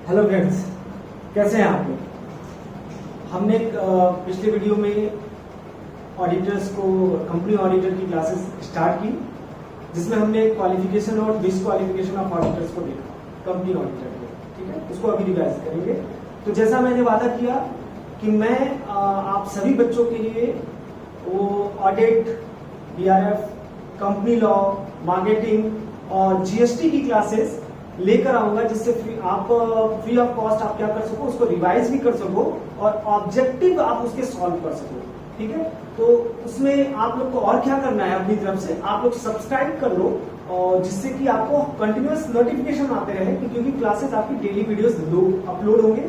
Hello friends, कैसे हैं आप लोग। हमने पिछले वीडियो में ऑडिटर्स को कंपनी ऑडिटर की क्लासेस स्टार्ट की, जिसमें हमने क्वालिफिकेशन और डिसक्वालिफिकेशन ऑफ ऑडिटर्स को देखा कंपनी ऑडिटर के। ठीक है, उसको अभी रिवाइज करेंगे। तो जैसा मैंने वादा किया कि मैं आप सभी बच्चों के लिए वो ऑडिट, बीआरएफ, कंपनी लॉ, मार्केटिंग और जीएसटी की क्लासेस लेकर आऊंगा, जिससे आप फ्री ऑफ कॉस्ट आप क्या कर सको, उसको रिवाइज भी कर सको और ऑब्जेक्टिव आप उसके सॉल्व कर सको। ठीक है, तो उसमें आप लोग को और क्या करना है, अपनी तरफ से आप लोग सब्सक्राइब कर लो, और जिससे कि आपको कंटिन्यूअस नोटिफिकेशन आते रहे, क्योंकि क्लासेस आपकी डेली वीडियोस अपलोड होंगे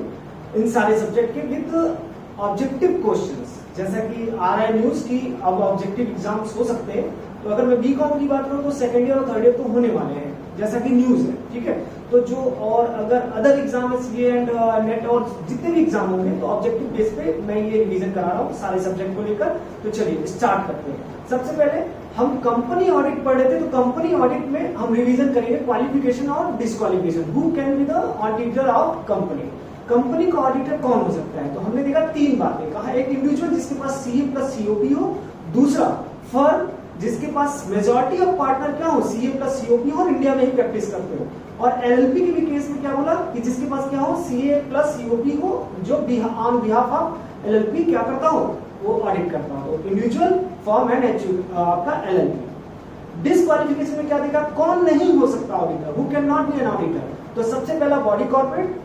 इन सारे सब्जेक्ट के विद ऑब्जेक्टिव क्वेश्चंस। जैसा कि RI न्यूज की अब ऑब्जेक्टिव एग्जाम्स हो सकते हैं, तो अगर मैं बीकॉम की बात करूं तो सेकेंड ईयर और थर्ड ईयर तो होने वाले हैं, जैसा कि न्यूज है। ठीक है, तो जो और अगर अदर एग्जाम है CA एंड नेट और जितने भी एग्जाम होंगे, तो ऑब्जेक्टिव बेस पे मैं ये रिवीजन करा रहा हूँ सारे सब्जेक्ट को लेकर। तो चलिए स्टार्ट करते हैं। सबसे पहले हम कंपनी ऑडिट पढ़ रहे थे, तो कंपनी ऑडिट में हम रिवीजन करेंगे क्वालिफिकेशन और disqualification. Who can be the auditor of company. Company का ऑडिटर कौन हो सकता है, तो हमने देखा तीन बातें कहा। एक इंडिविजुअल जिसके पास CA प्लस COP हो, दूसरा फर्म जिसके पास मेजॉरिटी ऑफ पार्टनर क्या हो, CA प्लस COP हो और इंडिया में ही प्रैक्टिस करते हो, और LLP के भी केस में क्या बोला कि जिसके पास क्या हो, CA प्लस COP हो, जो ऑन बिहाफ ऑफ LLP क्या करता हो, वो ऑडिट करता हो। इंडिविजुअल, फर्म एंड आपका LLP। डिसक्वालिफिकेशन में क्या देखा, कौन नहीं हो सकता auditor, who can not be an auditor. तो सबसे पहला बॉडी कॉर्पोरेट,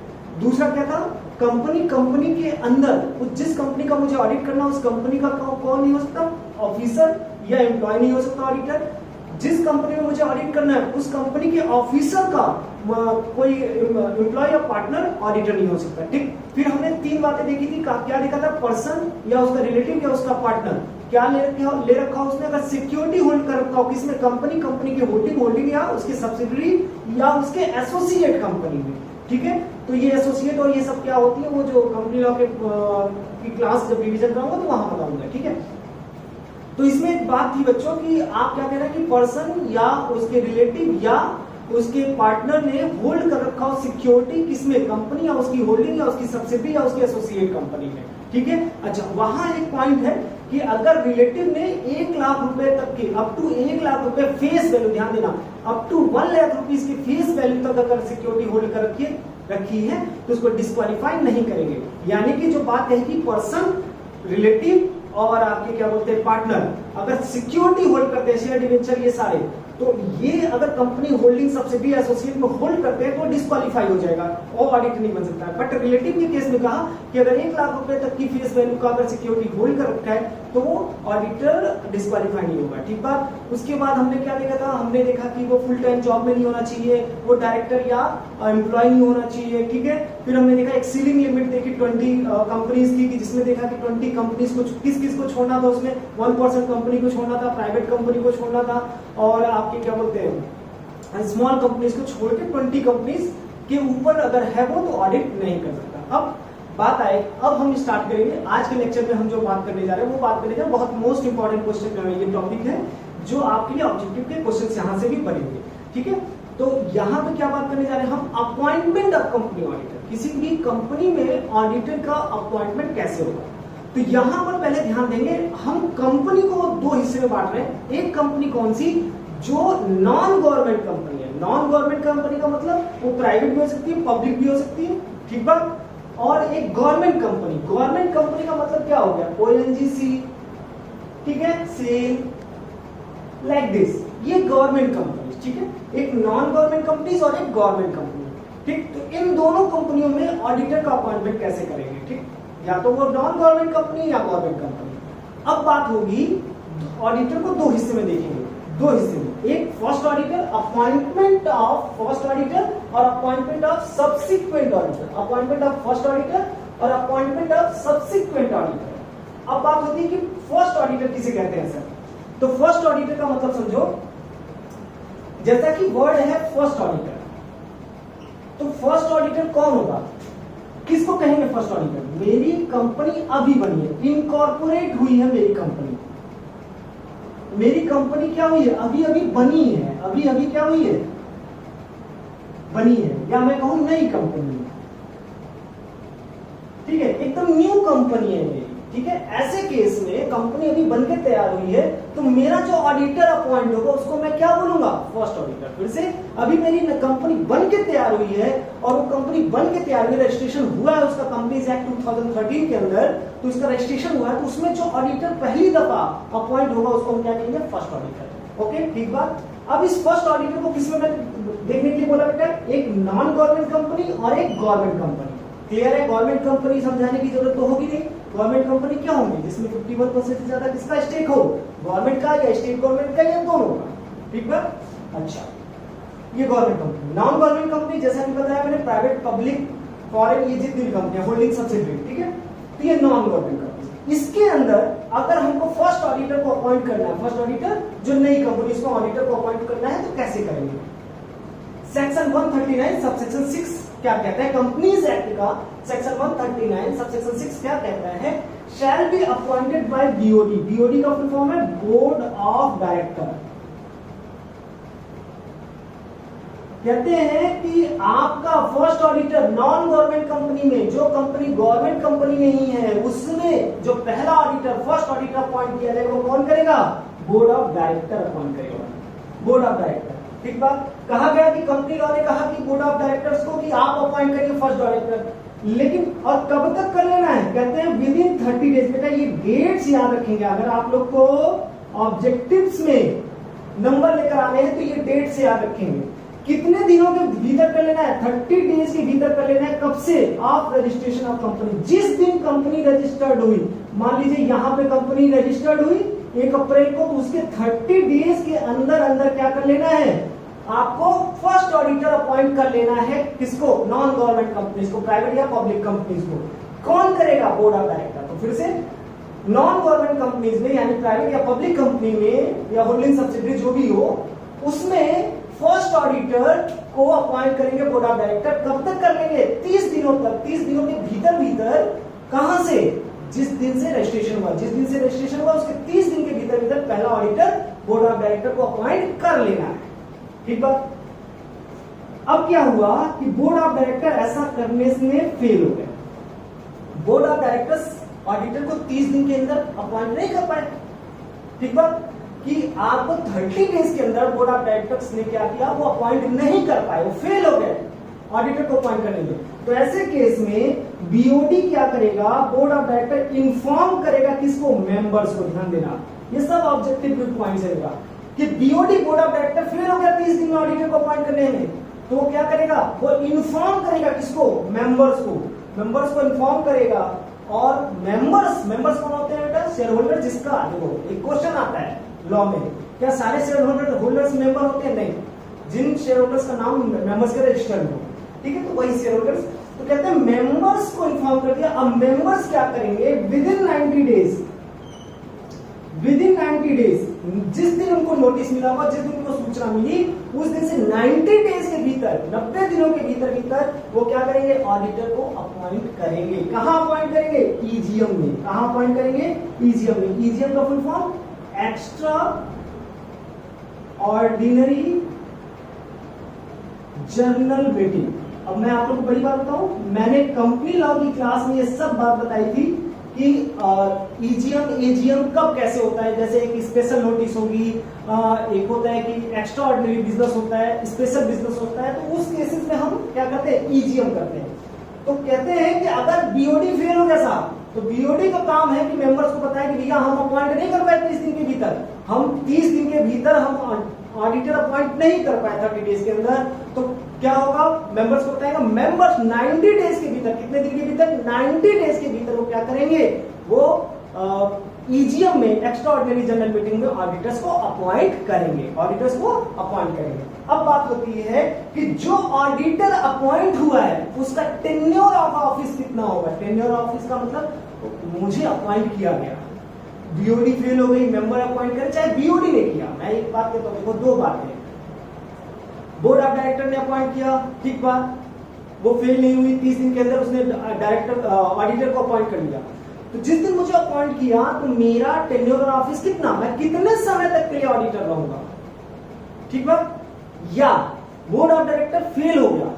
दूसरा क्या था कंपनी के अंदर जिस कंपनी का मुझे ऑडिट करना, उस कंपनी का कौन नहीं हो सकता, ऑफिसर या एम्प्लॉय नहीं हो सकता ऑडिटर। जिस कंपनी में मुझे ऑडिट करना है, उस कंपनी के ऑफिसर का कोई एम्प्लॉय या पार्टनर ऑडिटर नहीं हो सकता। ठीक, फिर हमने तीन बातें देखी थी। क्या देखा था, पर्सन या उसका रिलेटिव या उसका पार्टनर क्या ले रखा उसने, अगर सिक्योरिटी होल्ड कर रखा हो किसमें, कंपनी के होल्डिंग या उसके सब्सिडरी या उसके एसोसिएट कंपनी में। ठीक है, तो ये एसोसिएट और ये सब क्या होती है, वो जो कंपनी लॉ के की क्लास जब रिवीजन कराऊंगा तो वहां बताऊंगा। ठीक है, तो इसमें एक बात थी बच्चों कि आप क्या कह रहे हैं कि पर्सन या उसके रिलेटिव या उसके पार्टनर ने होल्ड कर रखा हो सिक्योरिटी किसमें, कंपनी या उसकी होल्डिंग या उसकी सब्सिडरी या उसकी एसोसिएट कंपनी में। ठीक है, अच्छा वहां एक पॉइंट है कि अगर रिलेटिव ने 1 लाख रुपए तक के अप टू 1 लाख रुपए फेस वैल्यू, ध्यान देना, अप टू 1 लाख रुपीज की फेस वैल्यू तक अगर सिक्योरिटी होल्ड कर रखी है तो उसको डिस्क्वालीफाई नहीं करेंगे। यानी कि जो बात है कि पर्सन, रिलेटिव और आपके क्या बोलते हैं पार्टनर अगर सिक्योरिटी होल्ड करते हैं, शेयर डिवेंचर ये सारे, तो ये अगर कंपनी होल्डिंग सब्सिडी एसोसिएट में होल्ड करते हैं तो डिस्क्वालीफाई हो जाएगा और ऑडिट नहीं बन सकता है। बट रिलेटिव के केस में कहा कि अगर 1 लाख रुपए तक की फेस वैल्यू का अगर सिक्योरिटी होल्ड कर रखा है तो वो ऑडिटर डिस्क्वालीफाई नहीं होगा। ठीक बात। उसके बाद हमने क्या देखा था, हमने देखा कि वो फुल टाइम जॉब में नहीं होना चाहिए, वो डायरेक्टर या एम्प्लॉय नहीं होना चाहिए। ठीक है, फिर हमने देखा एक सीलिंग लिमिट देखी 20 कंपनीज की, जिसमें देखा कि 20 कंपनीज को किस को छोड़ना था, उसमें 1% कंपनी को छोड़ना था, प्राइवेट कंपनी को छोड़ना था, और आपके क्या बोलते हैं स्मॉल कंपनीज को छोड़ के 20 कंपनीज के ऊपर अगर है वो तो ऑडिट नहीं कर सकता। अब बात आए, अब हम स्टार्ट करेंगे आज के लेक्चर में। हम जो बात करने जा रहे हैं वो बात करने जा रहे हैं बहुत मोस्ट इंपॉर्टेंट क्वेश्चन, ये टॉपिक है जो आपके लिए ऑब्जेक्टिव के क्वेश्चन यहाँ से भी बनेंगे। ठीक है, तो यहाँ पे क्या बात करने जा रहे हैं हम, अपॉइंटमेंट ऑफ कंपनी ऑडिटर। किसी भी कंपनी में ऑडिटर का अपॉइंटमेंट कैसे होगा, तो यहाँ पर पहले ध्यान देंगे हम कंपनी को 2 हिस्से में बांट रहे हैं। एक कंपनी कौन सी, जो नॉन गवर्नमेंट कंपनी है। नॉन गवर्नमेंट कंपनी का मतलब वो प्राइवेट भी हो सकती है, पब्लिक भी हो सकती है। ठीक बात। और एक गवर्नमेंट कंपनी, गवर्नमेंट कंपनी का मतलब क्या हो गया, ONGC, ठीक है, सेल, लाइक दिस, ये गवर्नमेंट कंपनी। ठीक है, एक नॉन गवर्नमेंट कंपनी और एक गवर्नमेंट कंपनी। ठीक, तो इन दोनों कंपनियों में ऑडिटर का अपॉइंटमेंट कैसे करेंगे। ठीक, या तो वो नॉन गवर्नमेंट कंपनी या गवर्नमेंट कंपनी। अब बात होगी ऑडिटर को 2 हिस्से में देखेंगे, 2 हिस्से में। एक first auditor, appointment of first auditor और appointment of subsequent auditor. Appointment of first auditor और अपॉइंटमेंट ऑफ सब्सिक्वेंट ऑडिटर। अब बात होती है कि फर्स्ट ऑडिटर किसे कहते हैं सर, तो फर्स्ट ऑडिटर का मतलब समझो, जैसा कि वर्ड है फर्स्ट ऑडिटर, तो फर्स्ट ऑडिटर कौन होगा, किसको कहेंगे फर्स्ट ऑडिटर, मेरी कंपनी अभी बनी है, इनकॉर्पोरेट हुई है मेरी कंपनी, मेरी कंपनी क्या हुई है, अभी अभी बनी है, अभी अभी क्या हुई है, बनी है, या मैं कहूं नई कंपनी है। ठीक है, एकदम न्यू कंपनी है मेरी, ठीक है। ऐसे केस में कंपनी अभी बनके तैयार हुई है, तो मेरा जो ऑडिटर अपॉइंट होगा उसको मैं क्या बोलूंगा, फर्स्ट ऑडिटर। फिर से, अभी मेरी कंपनी बनके तैयार हुई है और वो कंपनी बनके तैयार हुई, रजिस्ट्रेशन हुआ है उसका कंपनीज एक्ट 2013 के अंदर, तो उसका रजिस्ट्रेशन हुआ है, तो उसमें जो ऑडिटर पहली दफा अपॉइंट होगा उसको हम क्या कहेंगे, फर्स्ट ऑडिटर। ओके, ठीक बात। अब इस फर्स्ट ऑडिटर को किसमें देखने के लिए बोला बेटा, एक नॉन गवर्नमेंट कंपनी और एक गवर्नमेंट कंपनी। क्लियर है, गवर्नमेंट कंपनी समझाने की जरूरत तो होगी नहीं। गवर्नमेंट कंपनी क्या होंगी, जिसमें 51% से ज्यादा किसका स्टेक हो, गवर्नमेंट का या स्टेट गवर्नमेंट का या दोनों का, ठीक है। अच्छा, ये government company. Non government company जैसा कि बताया मैंने, प्राइवेट, पब्लिक, फॉरेन, ये जितनी भी कंपनियां, होल्डिंग सब्सिडरी, ठीक है, तो ये नॉन गवर्नमेंट कंपनी। इसके अंदर अगर हमको फर्स्ट ऑडिटर को अपॉइंट करना है, फर्स्ट ऑडिटर जो नई कंपनी, उसको ऑडिटर को अपॉइंट करना है, तो कैसे करेंगे। सेक्शन 139 सबसेक्शन 6 क्या कहता है, कंपनीज एक्ट का सेक्शन 139 सबसेक्शन 6 क्या कहता है, shall be appointed by BOD. BOD का फुल फॉर्म है बोर्ड ऑफ डायरेक्टर। कहते हैं कि आपका first auditor non government company में, जो कंपनी गवर्नमेंट कंपनी नहीं है, उसमें जो पहला ऑडिटर, फर्स्ट ऑडिटर अपॉइंट किया जाएगा, वो कौन करेगा, बोर्ड ऑफ डायरेक्टर अपॉइंट करेगा, बोर्ड ऑफ डायरेक्टर। ठीक बात। कहा गया कि कंपनी लॉ ने कहा कि बोर्ड ऑफ डायरेक्टर्स को कि आप अपॉइंट करिए फर्स्ट डायरेक्टर, लेकिन और कब तक कर लेना है, कहते हैं विद इन 30 डेज। बेटा ये डेट्स याद रखेंगे, अगर आप लोग को ऑब्जेक्टिव्स में नंबर लेकर आने हैं तो ये डेट्स याद रखेंगे। कितने दिनों के भीतर कर लेना है, 30 डेज के भीतर कर लेना है। कब से, आप रजिस्ट्रेशन ऑफ कंपनी, जिस दिन कंपनी रजिस्टर्ड हुई, मान लीजिए यहां पे कंपनी रजिस्टर्ड हुई 1 अप्रैल को, तो उसके 30 डेज के अंदर अंदर क्या कर लेना है, आपको फर्स्ट ऑडिटर अपॉइंट कर लेना है। किसको, नॉन गवर्नमेंट कंपनीज को, प्राइवेट या पब्लिक कंपनीज को। कौन करेगा, बोर्ड ऑफ डायरेक्टर। तो फिर से नॉन गवर्नमेंट कंपनीज में, यानी प्राइवेट या पब्लिक कंपनी में या होल्डिंग सब्सिडरी जो भी हो, उसमें फर्स्ट ऑडिटर को अपॉइंट करेंगे बोर्ड ऑफ डायरेक्टर। कब तक कर लेंगे, 30 दिनों तक। 30 दिनों के भीतर भीतर, कहां से, जिस दिन से रजिस्ट्रेशन हुआ, जिस दिन से रजिस्ट्रेशन हुआ उसके 30 दिन के भीतर भीतर पहला ऑडिटर बोर्ड ऑफ डायरेक्टर को अपॉइंट कर लेना है। ठीक बात। अब क्या हुआ कि बोर्ड ऑफ डायरेक्टर ऐसा करने में फेल हो गया। बोर्ड ऑफ डायरेक्टर्स ऑडिटर को 30 दिन के अंदर अपॉइंट नहीं कर पाए। ठीक बात, कि आपको 30 डेज के अंदर बोर्ड ऑफ डायरेक्टर्स ने क्या किया, वो अपॉइंट नहीं कर पाए, वो फेल हो गए ऑडिटर को अपॉइंट करने में। तो ऐसे केस में बीओडी क्या करेगा, बोर्ड ऑफ डायरेक्टर इन्फॉर्म करेगा किसको, मेंबर्स को। ध्यान देना, ये सब ऑब्जेक्टिव पॉइंट्स है कि BOD board of director fail हो गया 30 दिन में ऑडिटर को अपॉइंट करने में, तो वो क्या करेगा, वो इन्फॉर्म करेगा किसको, मेंबर्स को। मेंबर्स को इन्फॉर्म करेगा। और मेंबर्स कौन होते हैं बेटा, शेयर होल्डर। जिसका देखो एक क्वेश्चन आता है लॉ में, क्या सारे शेयर होल्डर्स मेंबर होते हैं, नहीं। जिन शेयर होल्डर्स का नाम मेंबर्स के रजिस्टर्ड हो, ठीक है, तो वही शेयर होल्डर्स। तो कहते हैं मेंबर्स को इन्फॉर्म कर दिया। अब मेंबर्स क्या करेंगे, विद इन 90 डेज, जिस दिन उनको नोटिस मिला होगा, जिस दिन उनको सूचना मिली, उस दिन से 90 डेज के भीतर, 90 दिनों के भीतर वो क्या करेंगे, ऑडिटर को अपॉइंट करेंगे। कहां अपॉइंट करेंगे, ईजीएम में। कहां अपॉइंट करेंगे, ईजीएम में। ईजीएम का full form extra ordinary journal meeting. अब मैं आप लोग को बड़ी बात बताऊं, मैंने कंपनी लॉ की क्लास में ये सब बात बताई थी कि ईजीएम एजीएम कब कैसे होता है। जैसे एक स्पेशल नोटिस होगी, एक होता है कि एक्स्ट्रा ऑर्डिनरी बिजनेस होता है, स्पेशल बिजनेस होता है, तो उस केसेस में हम क्या करते हैं, ईजीएम करते हैं। तो कहते हैं कि अगर बीओडी फेल हो गया साहब, तो बीओडी का काम है कि मेंबर्स को बताए कि भैया हम अपॉइंट नहीं कर पाए 30 दिन के भीतर, हम 30 दिन के भीतर हम ऑडिटर अपॉइंट नहीं कर पाए 30 डेज के अंदर। तो क्या होगा, मेंबर्स को बताएगा। मेंबर्स 90 डेज के भीतर, कितने दिन के भीतर, 90 डेज के भीतर वो क्या करेंगे, वो ईजीएम में एक्स्ट्रा ऑर्डिनरी जनरल मीटिंग में ऑडिटर्स को अपॉइंट करेंगे। अब बात होती है कि जो ऑडिटर अपॉइंट हुआ है उसका टेन्योर ऑफ ऑफिस कितना होगा। टेन्योर ऑफ ऑफिस का मतलब मुझे अपॉइंट किया गया, बीओडी फेल हो गई, मेंबर अपॉइंट करे, चाहे बीओडी ने किया। मैं एक बात कहता हूं, देखो दो बातें, बोर्ड ऑफ डायरेक्टर ने अपॉइंट किया, ठीक बात, वो फेल नहीं हुई, 30 दिन के अंदर उसने डायरेक्टर ऑडिटर को अपॉइंट कर लिया। तो जिस दिन मुझे अपॉइंट किया, तो मेरा टेन्योर ऑफ ऑफिस कितना, मैं कितने समय तक के लिए ऑडिटर रहूंगा, ठीक बात। या बोर्ड ऑफ डायरेक्टर फेल हो गया,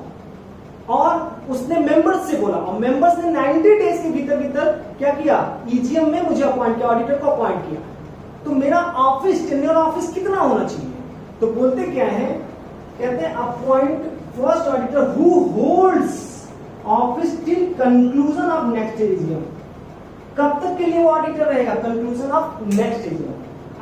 और उसने मेंबर्स से बोला और मेंबर्स ने 90 डेज के भीतर भीतर क्या किया, ईजीएम में मुझे अपॉइंट किया, ऑडिटर को अपॉइंट किया, तो मेरा ऑफिस टेन्योर ऑफिस कितना होना चाहिए? तो बोलते क्या है, कहते हैं appoint first auditor who holds office till conclusion of next AGM. कब तक के लिए वो ऑडिटर रहेगा? कंक्लूजन ऑफ नेक्स्ट एजीएम,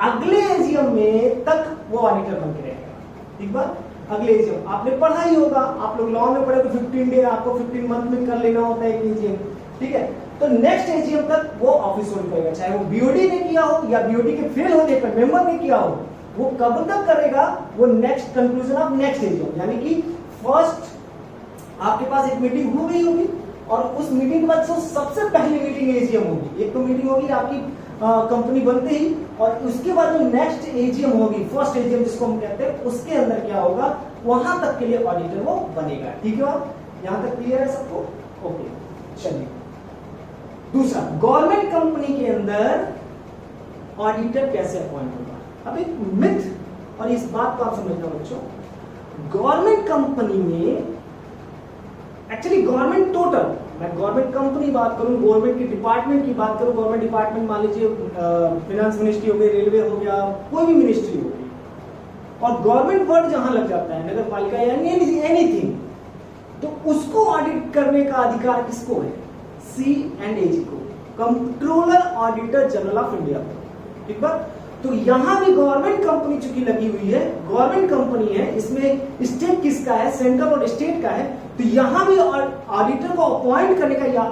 अगले एजीएम में तक वो ऑडिटर बन के रहेगा। ठीक बात, अगले एजीएम आपने पढ़ा ही होगा, आप लोग लॉ में पढ़े तो 15 डे आपको 15 मंथ में कर लेना होता है एक एजीएम। ठीक है, तो नेक्स्ट एजीएम तक वो ऑफिस होल्ड करेगा, चाहे वो बीओडी ने किया हो या बीओडी के फेल होने पर मेंबर ने किया हो, वो कब तक करेगा? वो next conclusion of next AGM, यानी कि फर्स्ट आपके पास एक मीटिंग हो गई होगी और उस मीटिंग के बाद सबसे पहली मीटिंग एजीएम होगी। एक तो मीटिंग होगी आपकी कंपनी बनते ही, और उसके बाद जो नेक्स्ट एजीएम होगी, फर्स्ट एजीएम जिसको हम कहते हैं, उसके अंदर क्या होगा, वहां तक के लिए ऑडिटर वो बनेगा। ठीक है, यहां तक क्लियर है सबको? ओके, चलिए दूसरा, गवर्नमेंट कंपनी के अंदर ऑडिटर कैसे अपॉइंट होगा? अब एक मिथ, और इस बात को आप समझना बच्चों, गवर्नमेंट कंपनी में एक्चुअली गवर्नमेंट टोटल, मैं गवर्नमेंट कंपनी बात करूं, गवर्नमेंट के डिपार्टमेंट की बात करूं, गवर्नमेंट डिपार्टमेंट मान लीजिए फाइनेंस मिनिस्ट्री हो गई, रेलवे हो गया, कोई भी मिनिस्ट्री हो गई, और गवर्नमेंट वर्ड जहां लग जाता है, नगर पालिका या एनीथिंग, तो उसको ऑडिट करने का अधिकार किसको है? C&AG को, controller auditor general of India को। ठीक बात, तो यहां भी गवर्नमेंट कंपनी चूंकि लगी हुई है, गवर्नमेंट कंपनी है, इसमें स्टेट किसका है? सेंट्रल और स्टेट का है, तो यहां भी ऑडिटर को अपॉइंट करने का या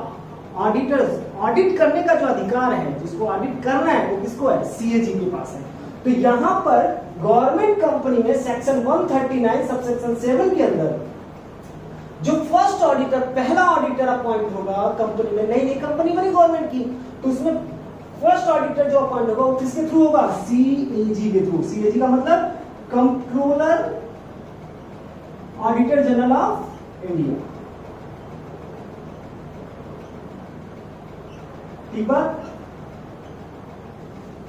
ऑडिटर्स ऑडिट करने का जो अधिकार है, जिसको ऑडिट करना है, वो किसको है? CAG के पास है। तो यहां पर गवर्नमेंट कंपनी में सेक्शन 139 सबसेक्शन 7 के अंदर जो फर्स्ट ऑडिटर, पहला ऑडिटर अपॉइंट होगा कंपनी में, नई कंपनी बनी गवर्नमेंट की, तो उसमें फर्स्ट ऑडिटर जो अपॉइंट होगा वो किसके थ्रू होगा? CAG के थ्रू। CAG का मतलब controller auditor general of India. ठीक बात,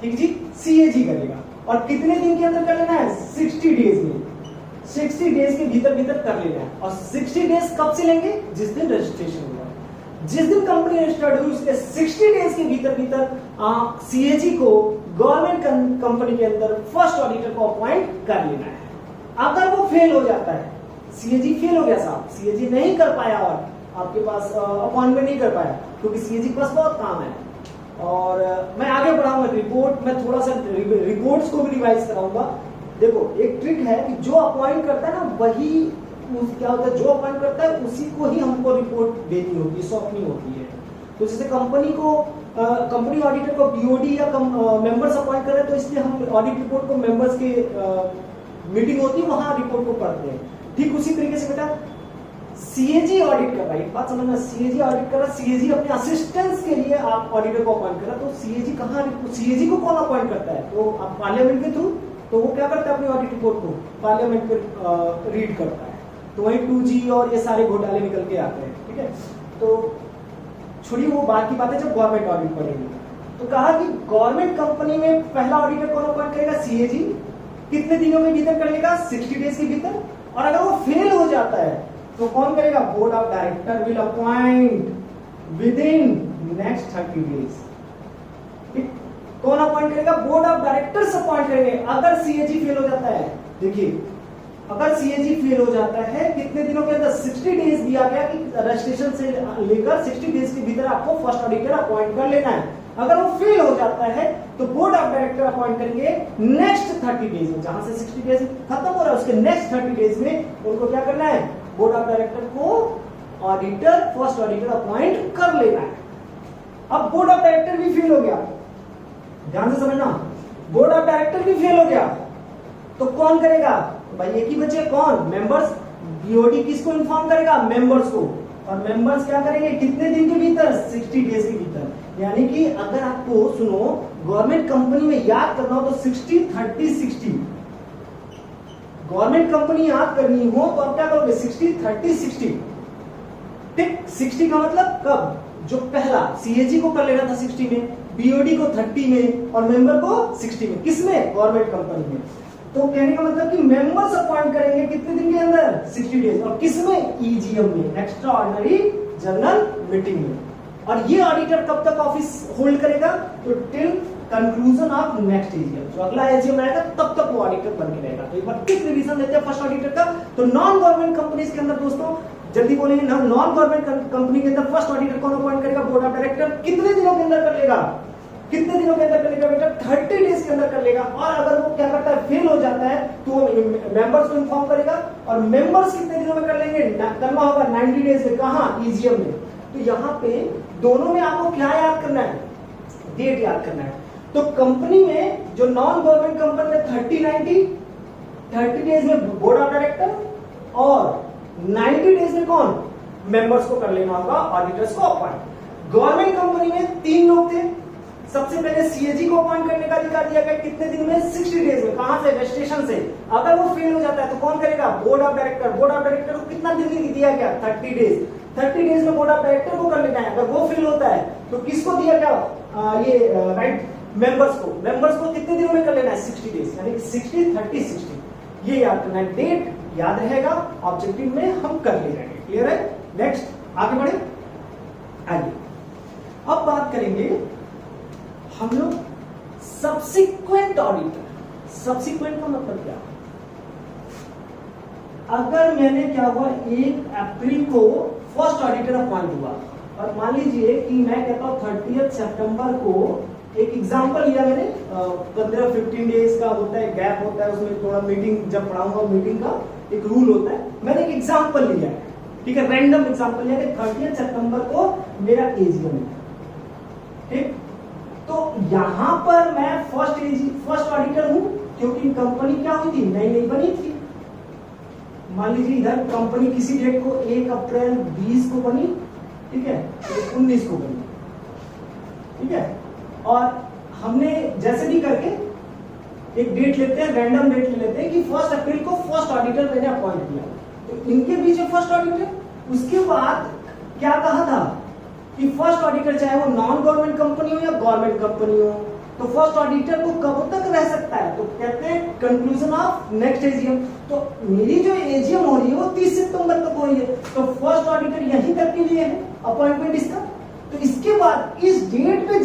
ठीक जी, CAG करेगा, और कितने दिन के अंदर कर लेना है? 60 डेज में, 60 डेज के भीतर भीतर कर लेना है। और 60 डेज कब से लेंगे? जिस दिन रजिस्ट्रेशन हुआ, जिस दिन कंपनी रजिस्टर्ड हुई, उसके 60 डेज के भीतर भीतर CAG को गवर्नमेंट कंपनी के अंदर फर्स्ट ऑडिटर को अपॉइंट कर लेना है। अगर वो फेल हो जाता है, CAG फेल हो गया साहब, CAG नहीं कर पाया और आपके पास अपॉइंटमेंट नहीं कर पाया, क्योंकि CAG के पास बहुत काम है, और मैं आगे बढ़ाऊंगा रिपोर्ट में, थोड़ा सा रिपोर्ट्स को भी रिवाइज कराऊंगा। देखो एक ट्रिक है कि जो अपॉइंट करता है ना, वही क्या होता है, जो अपॉइंट करता है उसी को ही हमको रिपोर्ट देनी होती है, सौंपनी होती है। तो जैसे कंपनी को कंपनी ऑडिटर को बीओडी या मेंबर्स अपॉइंट कर रहे हैं, तो इसलिए हम ऑडिट रिपोर्ट को मेंबर्स के मीटिंग होती है, वहां रिपोर्ट को पढ़ते हैं। ठीक उसी तरीके से बेटा CAG ऑडिट कर रहा है, एक बात समझना, CAG ऑडिट कर रहा है, CAG अपने असिस्टेंस के लिए आप ऑडिटर को अपॉइंट कर रहा है, तो CAG कहाँ, CAG को कौन अपॉइंट करता है? तो आप पार्लियामेंट के थ्रू, तो वो क्या करता है? अपनी ऑडिट रिपोर्ट को पार्लियामेंट में रीड करता है, तो वही 2G और ये सारे घोटाले निकल के आते हैं। ठीक है, तो छोड़िए वो बात की बात है, जब गवर्नमेंट ऑडिट पढ़ेंगे। तो कहा कि गवर्नमेंट कंपनी में पहला ऑडिटर कौन अपॉइंट करेगा? CAG। कितने दिनों के भीतर करेगा? 60 डेज के भीतर। और अगर वो फेल हो जाता है तो कौन करेगा? Board of director will appoint within next 30 days. कौन अपॉइंट करेगा? बोर्ड ऑफ डायरेक्टर्स अपॉइंट करेंगे। अगर CAG फेल हो जाता है, देखिए अगर CAG फेल हो जाता है, कितने दिनों के अंदर? 60 डेज दिया गया कि रजिस्ट्रेशन से लेकर 60 डेज के भीतर आपको फर्स्ट ऑडिटर अपॉइंट कर लेना है। अगर वो फेल हो जाता है तो बोर्ड ऑफ डायरेक्टर अपॉइंट करेंगे नेक्स्ट 30 डेज में, जहां से 60 डेज खत्म हो रहा है उसके नेक्स्ट 30 डेज में उनको क्या करना है? बोर्ड ऑफ डायरेक्टर को ऑडिटर, फर्स्ट ऑडिटर अपॉइंट कर लेना है। अब बोर्ड ऑफ डायरेक्टर भी फेल हो गया, ध्यान से समझना, बोर्ड ऑफ डायरेक्टर भी फेल हो गया तो कौन करेगा? भाई एक ही बचे, कौन? मेंबर्स। बीओडी किसको इन्फॉर्म करेगा? मेंबर्स को। और मेंबर्स क्या करेंगे? कितने दिन के भीतर? 60 डेज के भीतर। यानी कि अगर आपको सुनो गवर्नमेंट कंपनी में याद करना हो तो 60 30 60, गवर्नमेंट कंपनी याद करनी हो तो आप क्या करोगे? 60 30 60। ठीक, 60 का मतलब कब? जो पहला CAG को कर लेना था 60 में, बीओडी को 30 में और मेंबर को 60 में। किसमें? गवर्नमेंट कंपनी में। तो कहने का मतलब कि मेंबर्स अपॉइंट करेंगे कितने दिन के अंदर, 60 डेज। और किसमें, ईजीएम में, एक्स्ट्रा ऑर्डिनरी जनरल मीटिंग में। और ये ऑडिटर कब तक ऑफिस होल्ड करेगा, तो till conclusion of next EGM, जो अगला ईजीएम आएगा तब तक वो ऑडिटर बन के रहेगा। तो एक बार क्विक रिवीजन देते हैं फर्स्ट ऑडिटर का। तो नॉन गवर्नमेंट कंपनीज के अंदर दोस्तों जल्दी बोलेंगे, नॉन गवर्नमेंट कंपनी के अंदर फर्स्ट ऑडिटर कौन अपॉइंट करेगा, बोर्ड ऑफ डायरेक्टर। कितने दिनों के अंदर कर लेगा, कितने दिनों के अंदर कर लेगा बेटा, 30 डेज के अंदर कर लेगा। और अगर वो क्या करता है, फेल हो जाता है, तो मेंबर्स को इन्फॉर्म करेगा। और मेंबर्स कितने दिनों में कर लेंगे, करना होगा 90 डेज में। कहां, ईजीएम में। तो यहाँ पे दोनों में आपको क्या याद करना है, डेट याद करना है। तो कंपनी में जो नॉन गवर्नमेंट कंपनी में 30 डेज में बोर्ड ऑफ डायरेक्टर और 90 डेज में कौन, मेंबर्स को कर लेना होगा, ऑडिटर्स को अपॉइंट। गवर्नमेंट कंपनी में 3 लोग थे। सबसे पहले सीएजी को अपॉइंट करने का अधिकार दिया गया कितने दिन में, 60 डेज में। कहां से, रजिस्ट्रेशन से। अगर वो फेल हो जाता है तो कौन करेगा, board of director. Board of director को कितना दिन दिया गया, 30 डेज। 30 डेज में बोर्ड ऑफ डायरेक्टर को कर लेना है। अगर वो फेल होता है तो किसको दिया गया, ये राइट, मेंबर्स को। मेंबर्स को कितने दिनों में कर लेना है, 60 डेज, यानी 60 30 60। ये याद करना है, डेट याद रहेगा, ऑब्जेक्टिव में हम कर ले जाएंगे। क्लियर है। नेक्स्ट आगे बढ़े। आइए अब बात करेंगे हम लोग सब्सिक्वेंट ऑडिटर। सब्सिक्वेंट का मतलब क्या, अगर मैंने क्या हुआ 1 अप्रैल को फर्स्ट ऑडिटर अपॉइंट हुआ, और मान लीजिए कि मैं कहता हूं 30 सितंबर को, एक एग्जांपल लिया मैंने, 15-15 डेज का होता है, गैप होता है, उसमें थोड़ा मीटिंग जब पढ़ाऊंगा मीटिंग का एक रूल होता है। मैंने एक एग्जांपल लिया है, ठीक है, रैंडम एग्जांपल लिया कि 30 सितंबर को मेरा एजीएम है, ठीक। तो यहां पर मैं फर्स्ट ऑडिटर हूं, क्योंकि कंपनी क्या हुई थी, नई नई बनी थी। मान लीजिए इधर कंपनी किसी डेट को 1 अप्रैल 20 को बनी, ठीक है, तो 19 को बनी, ठीक है। और हमने जैसे भी करके एक डेट लेते हैं, रैंडम डेट ले लेते हैं कि 1 अप्रैल को फर्स्ट ऑडिटर मैंने अपॉइंट किया। तो इनके बीच में फर्स्ट ऑडिटर। उसके बाद क्या कहा था कि फर्स्ट ऑडिटर चाहे वो नॉन गवर्नमेंट कंपनी हो या गवर्नमेंट कंपनी हो, तो फर्स्ट ऑडिटर को कब तक रह सकता है, तो कहते हैं कंक्लूजन ऑफ नेक्स्ट एजीएम। तो मेरी जो एजीएम हो रही है वो 30 सितंबर तक हो रही है, तो फर्स्ट ऑडिटर यहीं तक के लिए है अपॉइंटमेंट इसका। तो इसके बाद इस डेट पे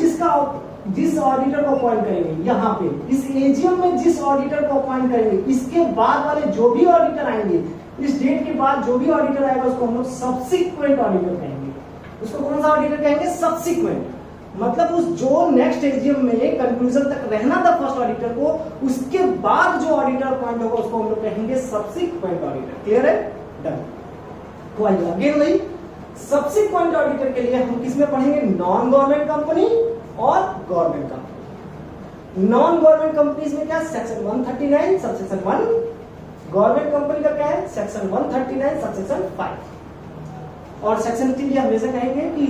जिस ऑडिटर को अपॉइंट करेंगे, यहाँ पे इस एजीएम में जिस ऑडिटर को अपॉइंट करेंगे, इसके बाद वाले जो भी ऑडिटर आएंगे, इस डेट के बाद जो भी ऑडिटर आएगा उसको हम लोग सब्सिक्वेंट ऑडिटर कहेंगे। उसको कौन सा ऑडिटर कहेंगे, सब्सिक्वेंट। मतलब उस जो नेक्स्ट एजीएम में कंक्लूजन तक रहना था फर्स्ट ऑडिटर को, उसके बाद जो ऑडिटर अपॉइंट होगा उसको हम लोग कहेंगे सब्सिक्वेंट ऑडिटर। क्लियर है, डन। तो आइए अगेन वही सब्सिक्वेंट ऑडिटर के लिए हम किसमें पढ़ेंगे, नॉन गवर्नमेंट कंपनी और government company. Non government companies में क्या, सेक्शन 139 सबसेक्शन 1। गवर्नमेंट कंपनी का क्या है, सेक्शन 139 सबसेक्शन 5। और सेक्शन 3 हमेशा कहेंगे कि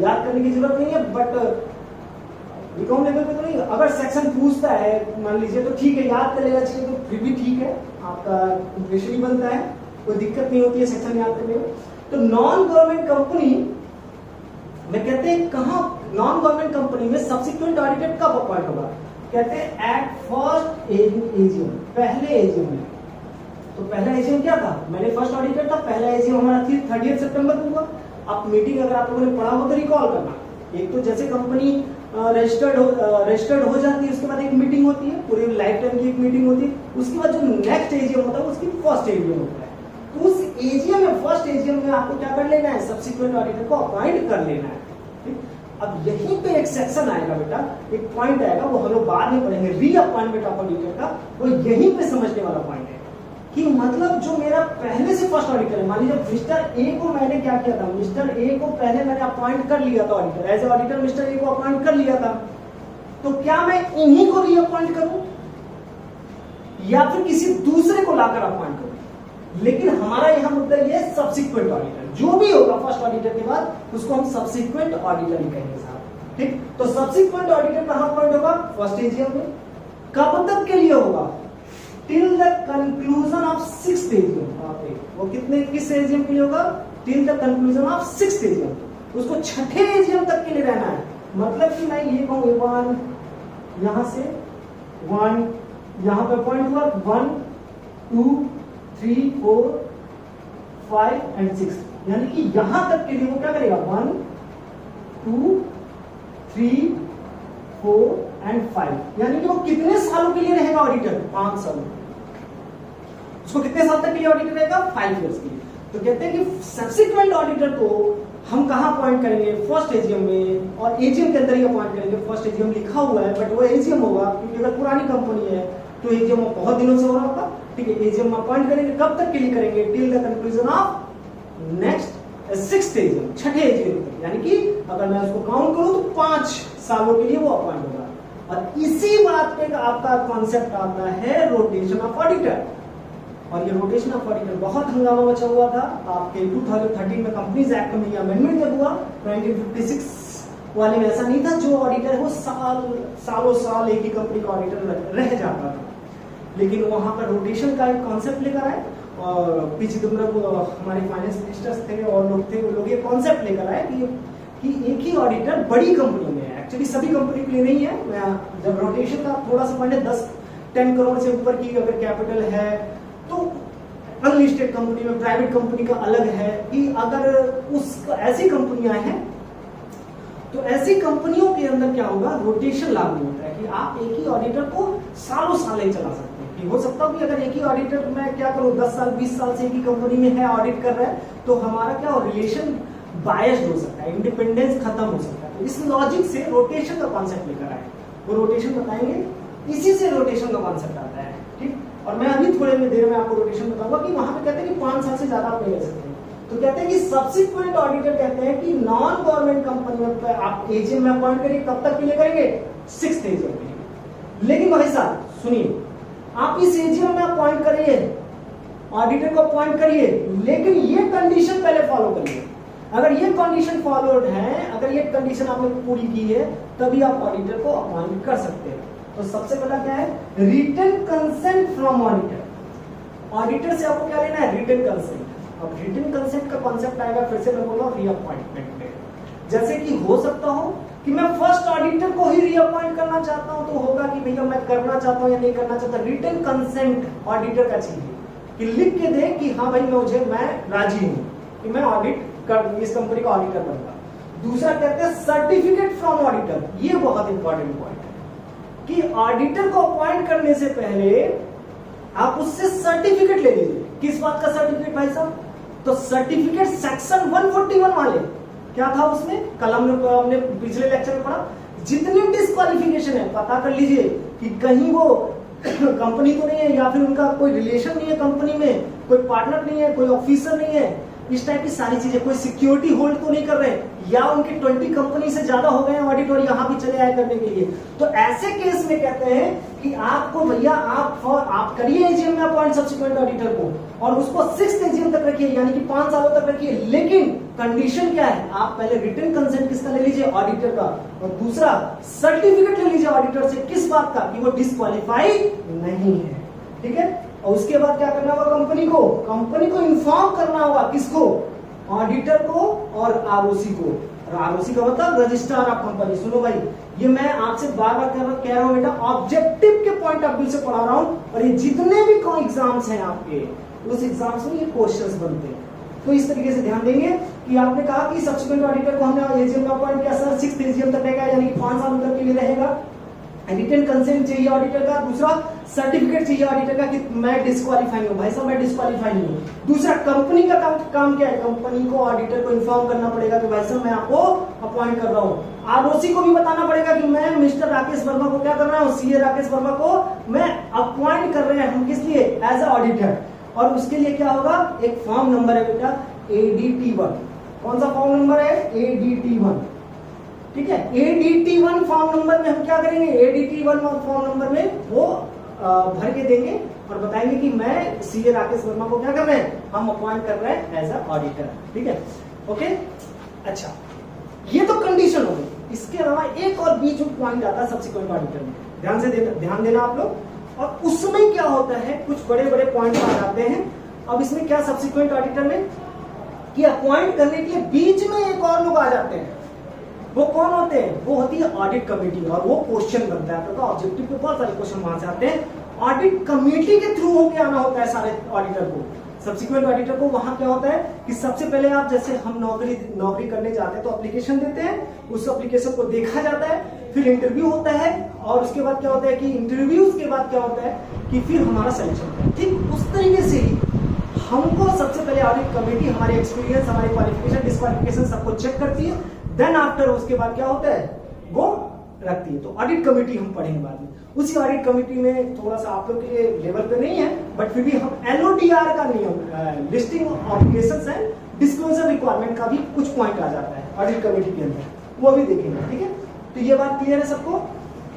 याद करने की जरूरत नहीं है, बट बीकॉम लेवल पे तो नहीं। अगर सेक्शन पूछता है मान लीजिए तो ठीक है, याद कर लेना चाहिए, तो फिर भी ठीक है, आपका इंप्रेशन ही बनता है, कोई दिक्कत नहीं होती है सेक्शन याद करने में। तो नॉन गवर्नमेंट कंपनी में कहते हैं कहां, नॉन गवर्नमेंट कंपनी में सब्सिक्वेंट ऑडिटर कब अपॉइंट होगा, कहते हैं एट फर्स्ट एजीएम, पहले एजीएम में। तो पहला एजीएम क्या था, मैंने फर्स्ट ऑडिटर था, पहला एजीएम हमारा 30 सितंबर को हुआ। आप मीटिंग अगर आप लोगों ने पढ़ा हो तो रिकॉल करना। एक तो जैसे कंपनी रजिस्टर्ड हो जाती है, उसके बाद एक मीटिंग होती है, पूरे लाइफ टाइम की एक मीटिंग होती है। उसके बाद जो नेक्स्ट एजीएम होता है उसकी फर्स्ट एजीएम होता है। तो उस एजीएम में, फर्स्ट एजीएम में आपको क्या कर लेना है, सब्सिक्वेंट ऑडिटर को अपॉइंट कर लेना है। ठीक, अब यहीं पे एक सेक्शन आएगा बेटा, एक पॉइंट आएगा, वो हम लोग बाद में पढ़ेंगे, रीअपॉइंटमेंट ऑफ ऑडिटर का। वो यहीं पे समझने वाला पॉइंट है कि मतलब जो मेरा पहले से फर्स्ट ऑडिटर है, मान लीजिए मिस्टर ए को मैंने क्या किया था, मिस्टर ए को पहले मैंने अपॉइंट कर लिया था auditor, as a auditor mister A को अपॉइंट कर लिया था, तो क्या मैं इन्हीं को रीअपॉइंट करूं या फिर किसी दूसरे को लाकर अपॉइंट करूं? लेकिन हमारा यहां मुद्दा ये है सब्सिक्वेंट ऑडिटर, जो भी होगा फर्स्ट ऑडिटर के बाद उसको हम सब्सिक्वेंट ऑडिटर ही कहेंगे साहब। ठीक, तो सब्सिक्वेंट ऑडिटर कहां अपॉइंट होगा, फर्स्ट एजीएम में। कब तक के लिए होगा, till the conclusion of sixth AGM. वो कितने, किस एजीएम के लिए होगा, till the conclusion of sixth AGM. उसको छठे एजीएम तक के लिए रहना है। मतलब कि मैं ये कहूं 1 यहां से 1 यहां पे पॉइंट हुआ 1 2 3 4 5 एंड 6, यानी कि यहां तक के लिए वो क्या करेगा 1 2 3 4 एंड 5, यानी कि वो कितने सालों के लिए रहेगा ऑडिटर? 5 सालों। उसको कितने साल तक के लिए ऑडिटर रहेगा? 5 इयर्स के लिए। तो कहते हैं कि सब्सिक्वेंट ऑडिटर को हम कहां अपॉइंट करेंगे? फर्स्ट एजीएम में, और एजीएम के अंदर ही अपॉइंट करेंगे। फर्स्ट एजीएम लिखा हुआ है बट वो एजीएम होगा, क्योंकि अगर पुरानी कंपनी है तो एजीएम बहुत दिनों से हो रहा होगा, ठीक है। एजीएम अपॉइंट करेंगे, कब तक के लिए करेंगे? Till the conclusion of next 6th AGM, छठे एजीएम तक, यानी कि अगर मैं उसको काउंट करूं तो 5 सालों के लिए वो अपॉइंट होगा। और इसी बात पे आपका कॉन्सेप्ट आता है रोटेशन ऑफ ऑडिटर। और ये रोटेशन ऑफ ऑडिटर बहुत हंगामा मचा हुआ था आपके 2013 में कंपनीज एक्ट में, ये अमेंडमेंट जब हुआ 1956 वाले में ऐसा नहीं था, जो ऑडिटर है वो सालों साल एक ही कंपनी का ऑडिटर रह जाता था, लेकिन वहां पर रोटेशन का एक कॉन्सेप्ट लेकर आए। और पी चिदम्बरम हमारे फाइनेंस मिनिस्टर्स थे और लोग थे, वो लोग ये कॉन्सेप्ट लेकर आए कि एक ही ऑडिटर बड़ी कंपनी में है, एक्चुअली सभी कंपनी के लिए नहीं है। जब रोटेशन का थोड़ा सा पढ़े 10 करोड़ से ऊपर की अगर कैपिटल है तो अनलिस्टेड कंपनी में, प्राइवेट कंपनी का अलग है कि अगर उस ऐसी कंपनियां हैं तो ऐसी कंपनियों के अंदर क्या होगा, रोटेशन लागू होता है कि आप एक ही ऑडिटर को सालों साल ही चला सकते हैं। कि हो सकता है कि अगर एक ही ऑडिटर मैं क्या करूं 10 साल 20 साल से एक ही कंपनी में है, ऑडिट कर रहा है, तो हमारा क्या रिलेशन बायस्ड हो सकता है, इंडिपेंडेंस खत्म हो सकता है। तो इस लॉजिक से रोटेशन का कॉन्सेप्ट लेकर आए, वो रोटेशन बताएंगे, इसी से रोटेशन का कॉन्सेप्ट आता है, ठीक। और मैं अभी थोड़े में देर में आपको रोटेशन बताऊंगा कि वहां पे कहते हैं कि 5 साल से ज्यादा आप नहीं रह सकते। तो कहते हैं कि सब्सिक्वेंट ऑडिटर कहते हैं कि नॉन गवर्नमेंट कंपनी में आप एजीएम में अपॉइंट करिए, कब तक के लिए करेंगे? 6th एजीएम के लिए। लेकिन भाई साहब सुनिए, आप इस एजीएम में अपॉइंट करिए, ऑडिटर को अपॉइंट करिए, लेकिन ये कंडीशन पहले फॉलो करिए। अगर ये कंडीशन फॉलोड है, अगर ये कंडीशन आपने पूरी की है, तभी आप ऑडिटर को अपॉइंट कर सकते हैं। तो सबसे पहला क्या है? Written consent from auditor. Auditor से आपको क्या लेना है? Written consent. अब रिटन कंसेंट का कॉन्सेप्ट आएगा, फिर से मैं बोल रहा हूं रीअपॉइंटमेंट में। जैसे कि हो सकता हो कि मैं फर्स्ट ऑडिटर को ही रीअपॉइंट करना चाहता हूं, तो होगा कि भैया मैं करना चाहता हूं या नहीं करना चाहता। रिटन कंसेंट ऑडिटर का चाहिए कि लिख के दे कि हाँ भाई मैं राजी हूं कि मैं ऑडिट कर, इस कंपनी का ऑडिटर बनूंगा। दूसरा कहते हैं सर्टिफिकेट फ्रॉम ऑडिटर। ये बहुत इंपॉर्टेंट पॉइंट है कि ऑडिटर को अपॉइंट करने से पहले आप उससे सर्टिफिकेट ले लीजिए। किस बात का सर्टिफिकेट भाई साहब? तो सर्टिफिकेट सेक्शन 141 वाले क्या था उसमें, कलम हमने पिछले लेक्चर में पढ़ा, जितनी डिस्क्वालिफिकेशन है पता कर लीजिए कि कहीं वो कंपनी तो नहीं है, या फिर उनका कोई रिलेशन नहीं है कंपनी में, कोई पार्टनर नहीं है, कोई ऑफिसर नहीं है, इस टाइप की सारी चीजें, कोई सिक्योरिटी होल्ड तो नहीं कर रहे, या उनके 20 कंपनी से ज्यादा हो गए हैं ऑडिट और यहाँ भी चले आए करने के लिए। तो ऐसे केस में कहते हैं कि आपको भैया आप करिए एजीएम में अपॉइंट सब्सिक्वेंट ऑडिटर को, और उसको 6th एजीएम तक रखिए, यानी कि 5 सालों तक रखिए। लेकिन कंडीशन क्या है? आप पहले रिटन कंसेंट किसका ले लीजिए? ऑडिटर का। और दूसरा सर्टिफिकेट ले लीजिए ऑडिटर से, किस बात का? कि वो डिस्क्वालीफाइड नहीं है, ठीक है। और उसके बाद क्या करना होगा? कंपनी को इन्फॉर्म करना होगा, किसको? ऑडिटर को और आरओसी को। और आरओसी का मतलब रजिस्ट्रार ऑफ कंपनी। सुनो भाई, ये मैं आपसे बार बार कह रहा हूं बेटा, ऑब्जेक्टिव के पॉइंट ऑफ व्यू से पढ़ा रहा हूं, और ये जितने भी एग्जाम्स हैं आपके, उस एग्जाम्स में ये क्वेश्चंस बनते हैं। तो इस तरीके से ध्यान देंगे कि आपने कहा कि सब्सिक्वेंट ऑडिटर को हमने एजीएम में अपॉइंट किया, सर 6th एजीएम तक रहेगा, यानी 5 साल तक के लिए रहेगा। रिटन कंसेंट चाहिए ऑडिटर का, दूसरा सर्टिफिकेट चाहिए ऑडिटर का कि मैं डिस्क्वालीफाई हूं, भाई साहब मैं डिस्क्वालीफाई नहीं हूं। दूसरा कंपनी का काम क्या है? कंपनी को ऑडिटर को इन्फॉर्म करना पड़ेगा कि भाई साहब मैं आपको अपॉइंट कर रहा हूं। आरओसी को भी बताना पड़ेगा कि मैं मिस्टर राकेश वर्मा को क्या कर रहा हूं, सीए राकेश वर्मा को मैं अपॉइंट कर रहे हैं हम, किस लिए? As a auditor. और उसके लिए क्या होगा? एक फॉर्म नंबर है बेटा, ADT1। कौन सा फॉर्म नंबर है? ADT1, ठीक है। ADT1 फॉर्म नंबर में हम क्या करेंगे? ADT1 फॉर्म नंबर में वो भर के देंगे और बताएंगे कि मैं सीए राकेश वर्मा को क्या कर रहे हैं, हम अपॉइंट कर रहे हैं एज अ ऑडिटर, ठीक है। ओके, अच्छा, ये तो कंडीशन हो गई। इसके अलावा एक और बीच में पॉइंट आता है सब्सिक्वेंट ऑडिटर में, ध्यान देना आप लोग। और उसमें क्या होता है, कुछ बड़े बड़े पॉइंट आ जाते हैं। अब इसमें क्या सब्सिक्वेंट ऑडिटर में कि अपॉइंट करने के लिए बीच में एक और लोग आ जाते हैं। वो कौन होते हैं? वो होती है ऑडिट कमेटी, और वो क्वेश्चन बनता है। तो ऑब्जेक्टिव के बहुत सारे क्वेश्चन वहां से आते हैं, ऑडिट कमेटी के थ्रू होके आना होता है सारे ऑडिटर को, सब्सिक्वेंट ऑडिटर को। वहां क्या होता है कि सबसे पहले आप, जैसे हम नौकरी करने जाते हैं तो एप्लीकेशन देते हैं, उस एप्लीकेशन को देखा जाता है, फिर इंटरव्यू होता है, और उसके बाद क्या होता है कि इंटरव्यूज के बाद क्या होता है कि फिर हमारा सिलेक्शन होता है। ठीक उस तरीके से ही हमको सबसे पहले ऑडिट कमेटी हमारे एक्सपीरियंस, हमारे क्वालिफिकेशन, डिस्क्वालिफिकेशन सबको चेक करती है, देन आफ्टर उसके बाद क्या होता है वो रखती है। तो ऑडिट कमेटी हम पढ़ेंगे बाद में। उसी ऑडिट कमेटी में थोड़ा सा आप लोग के लेवल पे नहीं है, बट फिर भी हम एलओडीआर का नियम, listing obligations and disclosure requirement का भी कुछ पॉइंट आ जाता है ऑडिट कमेटी के अंदर, वो भी देखेंगे। ठीक है, तो ये बात क्लियर है सबको?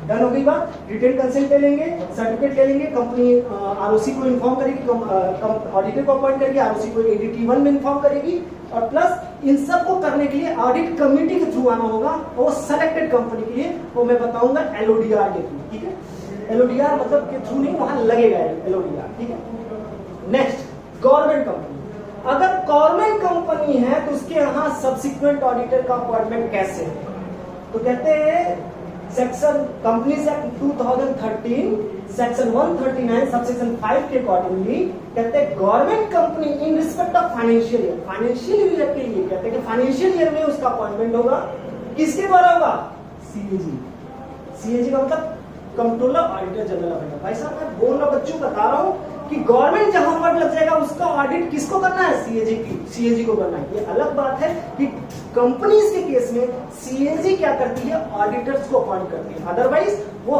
डन हो गई बात। रिटेन कंसेंट ले लेंगे, सर्टिफिकेट ले लेंगे, कंपनी आरओसी को इन्फॉर्म करेगी, ऑडिटर को अपॉइंट करेगी, आरओसी को एडीटी 1 में इन्फॉर्म करेगी, और प्लस इन सब को करने के लिए ऑडिट कमेटी के थ्रू आना होगा, वो सेलेक्टेड कंपनी के लिए, वो मैं बताऊंगा एलओडीआर के थ्रू। ठीक है, एलओडीआर मतलब के थ्रू नहीं, वहां लगेगा एलओडीआर। ठीक है, नेक्स्ट गवर्नमेंट कंपनी। अगर गवर्नमेंट कंपनी है तो उसके यहाँ सब्सिक्वेंट ऑडिटर का अपॉइंटमेंट कैसे है? तो कहते हैं section companies act 2013 section 139 subsection 5 के अकॉर्डिंगली कहते हैं government company in respect of financial year के लिए कहते हैं कि फाइनेंशियल ईयर में उसका अपॉइंटमेंट होगा, किसके द्वारा होगा? सीएजी का मतलब controller auditor general of India. भाई साहब मैं बोल रहा बच्चों बता रहा हूं कि गवर्नमेंट जहां वर्ड लग जाएगा उसका ऑडिट किसको करना है? सीएजी को करना है। ये अलग बात है कि कंपनीज के केस में सीएजी क्या करती है? ऑडिटर्स को अपॉइंट करती है, अदरवाइज वो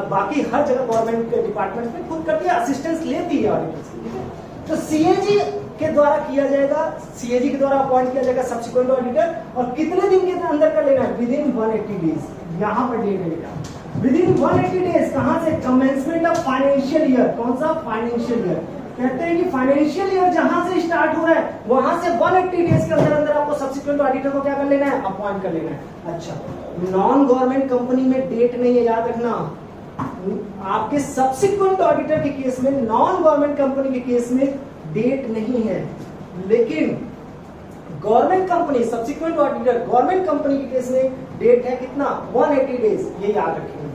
बाकी हर जगह गवर्नमेंट के डिपार्टमेंट में खुद करती है, असिस्टेंस लेती है ऑडिटर्स। ठीक है, तो सीएजी के द्वारा किया जाएगा, सीएजी के द्वारा अपॉइंट किया जाएगा सब्सिक्वेंट ऑडिटर, और कितने दिन के अंदर कर लेना है? With in 180 days. यहां पर डेट देगा विद इन 180 डेज। कहां से? Commencement of financial year. कौन सा? Financial year. कहते हैं कि फाइनेंशियल ईयर जहां से स्टार्ट हो रहा है वहां से 180 डेज के अंदर अंदर आपको सब्सिक्वेंट ऑडिटर को क्या कर लेना है? अपॉइंट कर लेना है। अच्छा, नॉन गवर्नमेंट कंपनी में डेट नहीं है, याद रखना। आपके सब्सिक्वेंट ऑडिटर के केस में, नॉन गवर्नमेंट कंपनी के केस में डेट नहीं है, लेकिन government company subsequent auditor government company के केस में डेट है कितना? 180 डेज। ये याद रखेंगे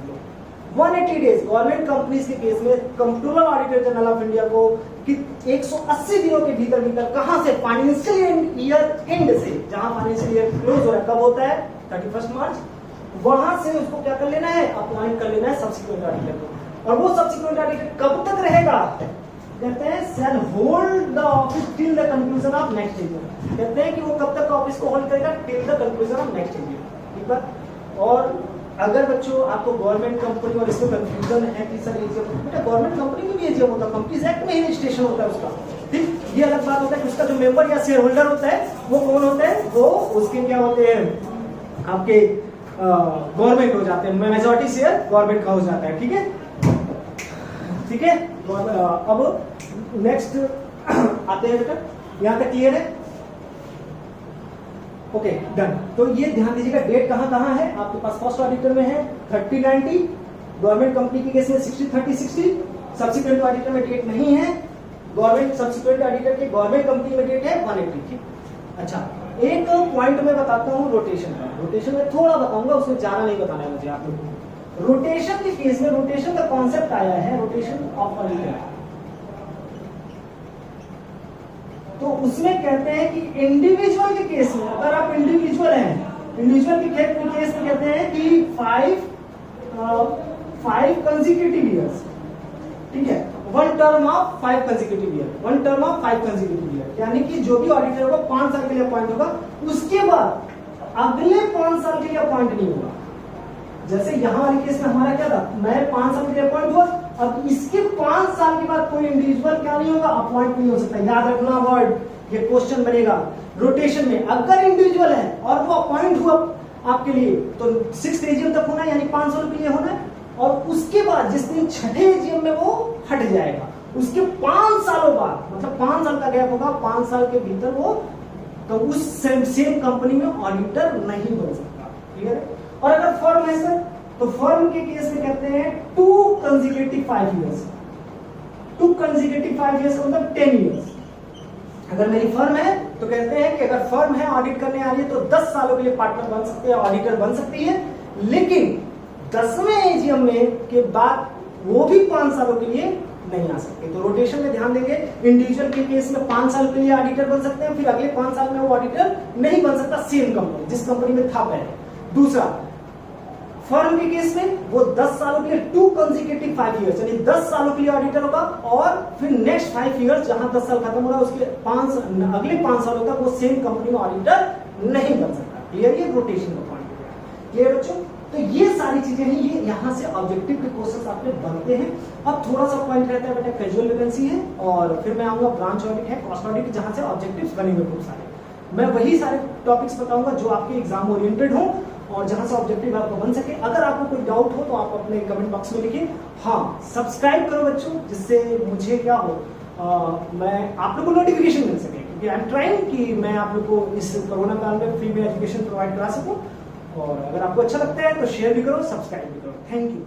180 डेज। गवर्नमेंट कंपनीज के केस में controller auditor general of India को 180 दिनों के भीतर भीतर कहां से? फाइनेंशियल ईयर एंड से, जहां फाइनेंशियल ईयर क्लोज हो रहा है, कब होता है? 31 मार्च। वहां से उसको क्या कर लेना है? अपॉइंट कर लेना है सब्सिक्वेंट ऑडिटर को। और वो सब्सिक्वेंट ऑडिटर कब तक रहेगा? कहते हैं shall hold the office till the conclusion of next year. कहते हैं कि वो कब तक ऑफिस को होल्ड करेगा? Till the conclusion of next year. ठीक है, और अगर बच्चों आपको गवर्नमेंट कंपनी और इसमें कंफ्यूजन है कि सर एजीएम, बेटा गवर्नमेंट कंपनी में भी एजीएम होता है, कंपनीज एक्ट में ही रजिस्ट्रेशन होता है उसका। ठीक, ये अलग बात होता है कि उसका जो मेंबर या शेयर होल्डर होता है वो कौन होता है? वो उसके क्या होते हैं? आपके गवर्नमेंट हो जाते हैं, मेजॉरिटी शेयर गवर्नमेंट का हो जाता है। ठीक है, ठीक है। अब नेक्स्ट आते हैं बेटा, यहां तक क्लियर है? Okay, done. तो ये ध्यान दीजिएगा, डेट कहां कहां है आपके पास? फर्स्ट ऑडिटर में है 30-90, गवर्नमेंट कंपनी के केस में 60-30-60, सब्सिक्वेंट ऑडिटर में डेट नहीं है, गवर्नमेंट सब्सिक्वेंट ऑडिटर के गवर्नमेंट कंपनी में डेट है 180। ठीक, अच्छा एक पॉइंट में बताता हूं रोटेशन का। रोटेशन में थोड़ा बताऊंगा, उसमें ज्यादा नहीं बताना है मुझे आप लोगों को। रोटेशन के केस में रोटेशन का कॉन्सेप्ट आया है, रोटेशन ऑफ ऑडिटर। तो उसमें कहते हैं कि इंडिविजुअल के केस में, अगर आप इंडिविजुअल हैं, इंडिविजुअल के केस में कहते हैं कि 5 कंसेक्यूटिव ईयर्स। ठीक है, 1 term of 5 consecutive year, 1 term of 5 consecutive year, यानी कि जो भी ऑडिटर होगा 5 साल के लिए अपॉइंट होगा, उसके बाद अगले 5 साल के लिए अपॉइंट नहीं होगा। जैसे यहां वाले केस में हमारा क्या था? मैं 5 साल के लिए अपॉइंट हुआ, अब इसके 5 साल के बाद कोई इंडिविजुअल क्या नहीं होगा? अपॉइंट नहीं हो सकता। याद रखना वर्ड, ये क्वेश्चन बनेगा रोटेशन में। अगर इंडिविजुअल है और वो अपॉइंट हुआ आपके लिए तो 6th एजीएम तक होना है, यानी 5 सालों के लिए होना है, और उसके बाद जिस दिन 6ठे एजीएम में वो हट जाएगा, उसके 5 सालों बाद, मतलब 5 साल का गैप होगा, 5 साल के भीतर वो तो उस सेम कंपनी में ऑडिटर नहीं बन सकता। क्लियर है? और अगर फर्म है सर, तो फर्म के केस में कहते हैं 2 कंसेक्यूटिव 5 ईयर्स। 2 कंसेक्यूटिव 5 ईयर्स का मतलब 10 ईयर्स। अगर मेरी फर्म है तो कहते हैं कि अगर फर्म है ऑडिट करने आ रही है तो 10 सालों के लिए पार्टनर बन सकते हैं, ऑडिटर बन सकती है, लेकिन 10वें एजीएम में के बाद वो भी 5 सालों के लिए नहीं आ सकते। तो रोटेशन में ध्यान देंगे, इंडिविजुअल के केस में 5 साल के लिए ऑडिटर बन सकते हैं, फिर अगले 5 साल में वो ऑडिटर नहीं बन सकता सेम कंपनी जिस कंपनी में था पहले। दूसरा, फर्म के केस में वो 10 सालों के लिए 2 कंसेक्यूटिव 5 इयर्स, यानी 10 सालों के लिए ऑडिटर होगा और फिर नेक्स्ट 5 इयर्स जहां 10 साल खत्म हो रहा है उसके अगले 5 सालों तक वो सेम कंपनी में ऑडिटर नहीं बन सकता। क्लियर? ये रोटेशन का पॉइंट है। क्लियर बच्चों? तो ये सारी चीजें हैं, ये यहां से ऑब्जेक्टिव के क्वेश्चंस आपके बनते हैं। अब थोड़ा सा पॉइंट रहता है बेटा कैजुअल वैकेंसी है, और फिर मैं आऊंगा ब्रांच ऑडिट है, कॉस्ट ऑडिट, जहां से ऑब्जेक्टिव्स बनेंगे खूब सारे। मैं वही सारे टॉपिक्स बताऊंगा जो आपके एग्जाम ओरिएंटेड हो और जहां से ऑब्जेक्टिव आपको बन सके। अगर आपको कोई डाउट हो तो आप अपने कमेंट बॉक्स में लिखिए। हाँ, सब्सक्राइब करो बच्चों, जिससे मुझे क्या हो, मैं आप लोग को नोटिफिकेशन मिल सके, क्योंकि आई एम ट्राइंग कि मैं आप लोग को इस कोरोना काल में फ्री में एजुकेशन प्रोवाइड करा सकूं। और अगर आपको अच्छा लगता है तो शेयर भी करो, सब्सक्राइब भी करो। Thank you.